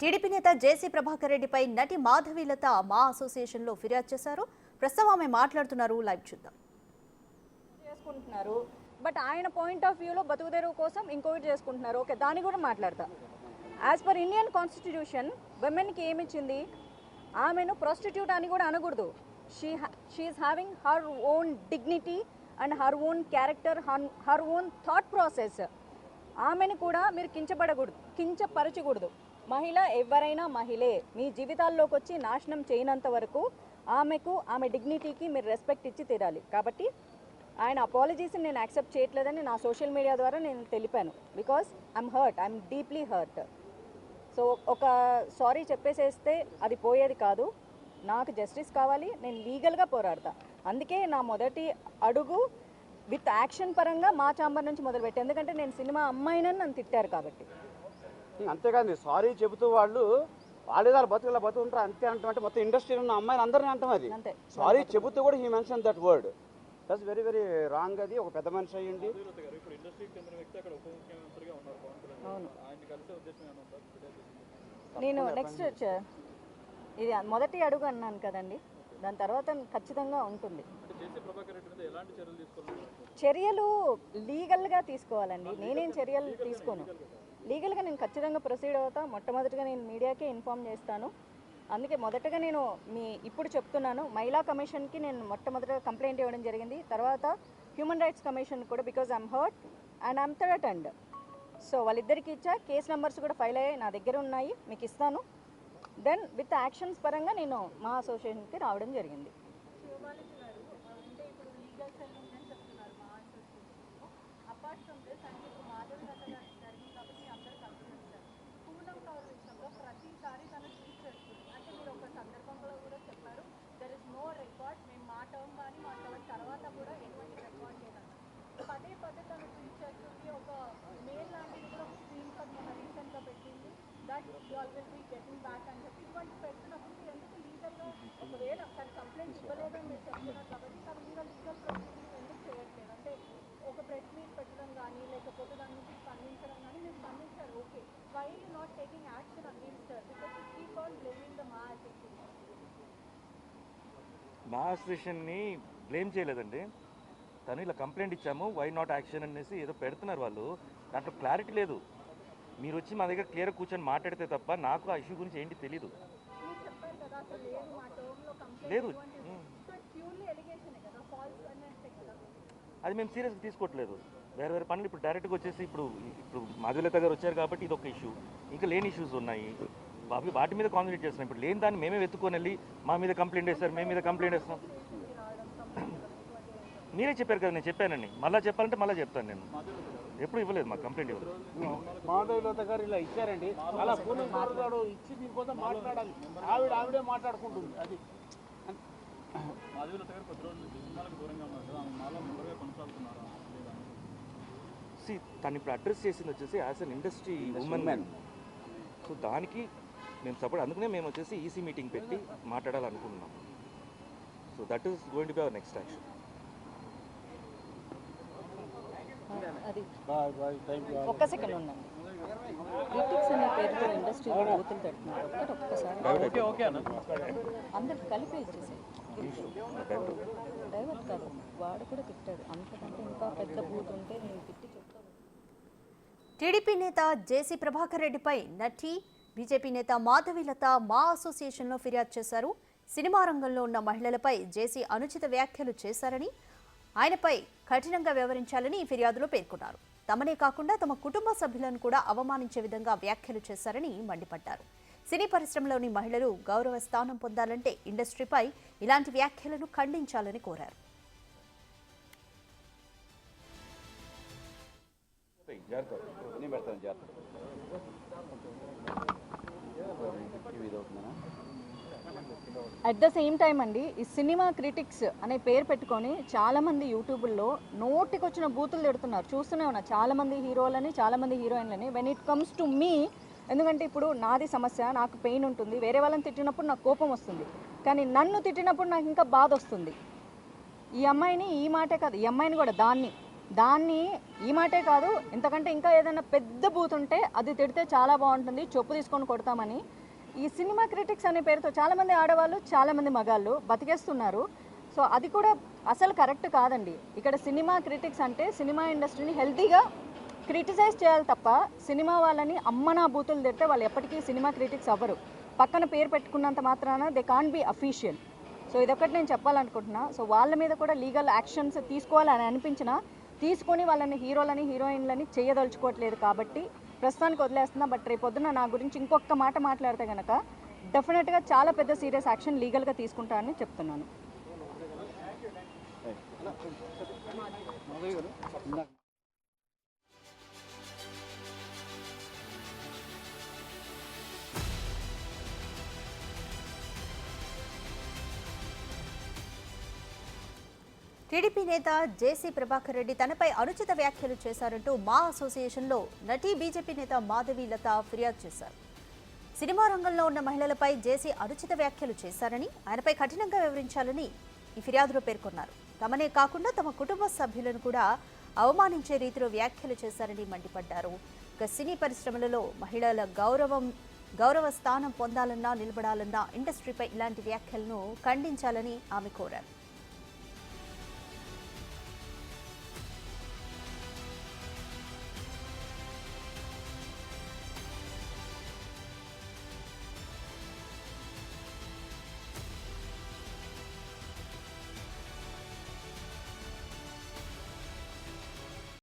TDP నేత జేసీ ప్రభాకర్ రెడ్డిపై నటి మాధవీలత మా అసోసియేషన్లో ఫిర్యాదు చేశారు. ప్రస్తుతం ఆమె మాట్లాడుతున్నారు. లైవ్ చూద్దాం. చేసుకుంటున్నారు బట్ ఆయన పాయింట్ ఆఫ్ వ్యూలో బతుకుదెరువు కోసం ఇంకోటి చేసుకుంటున్నారు. ఓకే, దాన్ని కూడా మాట్లాడతా. యాజ్ పర్ ఇండియన్ కాన్స్టిట్యూషన్ విమెన్కి ఏమిచ్చింది? ఆమెను ప్రాస్టిట్యూట్ అని కూడా అనకూడదు. She's having her own dignity and her own character, her own thought process. ఆమెను కూడా మీరు కించపరచకూడదు. మహిళ ఎవరైనా మహిళే. మీ జీవితాల్లోకి వచ్చి నాశనం చేయనంత వరకు ఆమె డిగ్నిటీకి మీరు రెస్పెక్ట్ ఇచ్చి తీరాలి. కాబట్టి ఆయన అపాలజీస్ని నేను యాక్సెప్ట్ చేయట్లేదని నా సోషల్ మీడియా ద్వారా నేను తెలిపాను. Because I'm deeply hurt. So ఒక సారీ చెప్పేసేస్తే అది పోయేది కాదు. నాకు జస్టిస్ కావాలి. నేను లీగల్గా పోరాడతా. అందుకే నా మొదటి అడుగు విత్ యాక్షన్ పరంగా మా ఛాంబర్ నుంచి మొదలుపెట్టి, ఎందుకంటే నేను సినిమా అమ్మాయినని నన్ను తిట్టారు కాబట్టి. అంతేకాదు, సారీ చెబుతూ వాళ్ళేదా బతుకుంటారు అంతే అంటే మొత్తం ఇండస్ట్రీలో ఉన్న అమ్మాయిలు అందరినీ అంటాం. అది సారీ చెబుతూ కూడా he mention that word. That's very very wrong. అది ఒక పెద్ద మనిషి అయ్యండి. నేను నెక్స్ట్ ఇది మొదటి అడుగు అన్నాను కదండి, దాని తర్వాత ఖచ్చితంగా ఉంటుంది. చర్యలు లీగల్గా తీసుకోవాలండి. నేనేం చర్యలు తీసుకోను. లీగల్గా నేను ఖచ్చితంగా ప్రొసీడ్ అవుతా. మొట్టమొదటిగా నేను మీడియాకే ఇన్ఫామ్ చేస్తాను. అందుకే మొదటగా నేను ఇప్పుడు చెప్తున్నాను, మహిళా కమిషన్కి నేను మొట్టమొదటిగా కంప్లైంట్ ఇవ్వడం జరిగింది. తర్వాత హ్యూమన్ రైట్స్ కమిషన్ కూడా, because I'm hurt and I'm threatened. So వాళ్ళిద్దరికి ఇచ్చా. కేస్ నెంబర్స్ కూడా ఫైల్ అయ్యాయి, నా దగ్గర ఉన్నాయి, మీకు ఇస్తాను. దెన్ విత్ యాక్షన్స్ పరంగా నేను మా అసోసియేషన్కి రావడం జరిగింది. మా అసోసియేషన్ని బ్లేమ్ చేయలేదండి. తను ఇలా కంప్లైంట్ ఇచ్చాము, వై నాట్ యాక్షన్ అనేసి ఏదో పెడుతున్నారు వాళ్ళు. దాంట్లో క్లారిటీ లేదు. మీరు వచ్చి మా దగ్గర క్లియర్గా కూర్చొని మాట్లాడితే తప్ప నాకు ఆ ఇష్యూ గురించి ఏంటి తెలీదు. లేదు, అది మేము సీరియస్గా తీసుకోవట్లేదు. వేరే వేరే పనులు ఇప్పుడు డైరెక్ట్గా వచ్చేసి ఇప్పుడు మాధవీలత గారు వచ్చారు కాబట్టి ఇది ఒక ఇష్యూ. ఇంకా లేని ఇష్యూస్ ఉన్నాయి, వాటి మీద కాన్సన్ట్రేట్ చేస్తున్నాం. ఇప్పుడు లేని దాన్ని మేమే వెతుక్కొని వెళ్ళి మా మీద కంప్లైంట్ వేస్తారు, మేము మీద కంప్లైంట్ వేస్తాం. మీరే చెప్పారు కదా, నేను చెప్పానని. మళ్ళీ చెప్పాలంటే మళ్ళీ చెప్తాను. నేను ఎప్పుడు ఇవ్వలేదు, మాకు కంప్లైంట్ ఇవ్వలేదు. మాధవీలత గారు ఇలా ఇచ్చారండి, అలా పూర్ణగాడు ఇచ్చి దీనికోసం మాట్లాడాలి. ఆవిడే మాట్లాడుకుంటుంది. అది తను ఇప్పుడు అడ్రస్ చేసింది వచ్చేసి as an industry women. So దానికి మేము సపోర్ట్. అందుకనే మేము వచ్చేసి ఈసీ మీటింగ్ పెట్టి మాట్లాడాలనుకుంటున్నాం. So that is going to be our next action. ఒక్క సెకండ్ ఉండండి. క్రిటిక్స్ అనే పేరుతో ఇండస్ట్రీలో బూతులు తడుతున్నారు. ఒక్కసారి అందరు కలిపి ఇచ్చేసాయి. డైవర్ట్ కాదు, వాడు కూడా తిట్టాడు. అంతకంటే ఇంకా పెద్ద బూత్ ఉంటే నేను తిట్టి చెప్తాను. టీడీపీ నేత జేసీ ప్రభాకర్ రెడ్డిపై నటి బీజేపీ నేత మాధవీలత మా అసోసియేషన్లో ఫిర్యాదు చేశారు. సినిమా రంగంలో ఉన్న మహిళలపై జేసీ అనుచిత వ్యాఖ్యలు చేశారని, ఆయనపై కఠినంగా వ్యవహరించాలని ఈ ఫిర్యాదులో పేర్కొన్నారు. తమనే కాకుండా తమ కుటుంబ సభ్యులను కూడా అవమానించే విధంగా వ్యాఖ్యలు చేశారని మండిపడ్డారు. సినీ పరిశ్రమలోని మహిళలు గౌరవ స్థానం పొందాలంటే ఇండస్ట్రీపై ఇలాంటి వ్యాఖ్యలను ఖండించాలని కోరారు. అట్ ద సేమ్ టైం అండి, ఈ సినిమా క్రిటిక్స్ అనే పేరు పెట్టుకొని చాలామంది యూట్యూబ్లో నోటికి వచ్చిన బూతులు తిడుతున్నారు. చూస్తూనే ఉన్నా, చాలామంది హీరోలని, చాలామంది హీరోయిన్లని. When it comes to me, ఎందుకంటే ఇప్పుడు నాది సమస్య, నాకు పెయిన్ ఉంటుంది. వేరే వాళ్ళని తిట్టినప్పుడు నాకు కోపం వస్తుంది, కానీ నన్ను తిట్టినప్పుడు నాకు ఇంకా బాధ వస్తుంది. ఈ అమ్మాయిని ఈ మాటే కాదు, ఈ అమ్మాయిని కూడా దాన్ని దాన్ని ఈ మాటే కాదు, ఇంతకంటే ఇంకా ఏదైనా పెద్ద బూత్ ఉంటే అది తిడితే చాలా బాగుంటుంది, చెప్పు తీసుకొని కొడతామని ఈ సినిమా క్రిటిక్స్ అనే పేరుతో చాలామంది ఆడవాళ్ళు చాలామంది మగాళ్ళు బతికేస్తున్నారు. సో అది కూడా అసలు కరెక్ట్ కాదండి. ఇక్కడ సినిమా క్రిటిక్స్ అంటే సినిమా ఇండస్ట్రీని హెల్తీగా క్రిటిసైజ్ చేయాలి తప్ప సినిమా వాళ్ళని అమ్మనా బూతులు తిడితే వాళ్ళు ఎప్పటికీ సినిమా క్రిటిక్స్ అవ్వరు. పక్కన పేరు పెట్టుకున్నంత మాత్రాన they can't be official. So ఇదొకటి నేను చెప్పాలనుకుంటున్నా. సో వాళ్ళ మీద కూడా లీగల్ యాక్షన్స్ తీసుకోవాలని అనిపించినా తీసుకొని వాళ్ళని హీరోలని హీరోయిన్లని చేయదలుచుకోవట్లేదు కాబట్టి ప్రస్తుతానికి వదిలేస్తున్నా. బట్ రేపొద్దున నా గురించి ఇంకొక మాట మాట్లాడితే కనుక డెఫినెట్గా చాలా పెద్ద సీరియస్ యాక్షన్ లీగల్గా తీసుకుంటానని చెప్తున్నాను. టీడీపీ నేత జేసీ ప్రభాకర్ రెడ్డి తనపై అనుచిత వ్యాఖ్యలు చేశారంటూ మా అసోసియేషన్లో నటి బీజేపీ నేత మాధవీలత ఫిర్యాదు చేశారు. సినిమా రంగంలో ఉన్న మహిళలపై జేసీ అనుచిత వ్యాఖ్యలు చేశారని, ఆయనపై కఠినంగా వివరించాలని ఈ ఫిర్యాదులో పేర్కొన్నారు. తమనే కాకుండా తమ కుటుంబ సభ్యులను కూడా అవమానించే రీతిలో వ్యాఖ్యలు చేశారని మండిపడ్డారు. ఇక సినీ పరిశ్రమలలో మహిళల గౌరవ స్థానం పొందాలన్నా నిలబడాలన్నా ఇండస్ట్రీపై ఇలాంటి వ్యాఖ్యలను ఖండించాలని ఆమె కోరారు.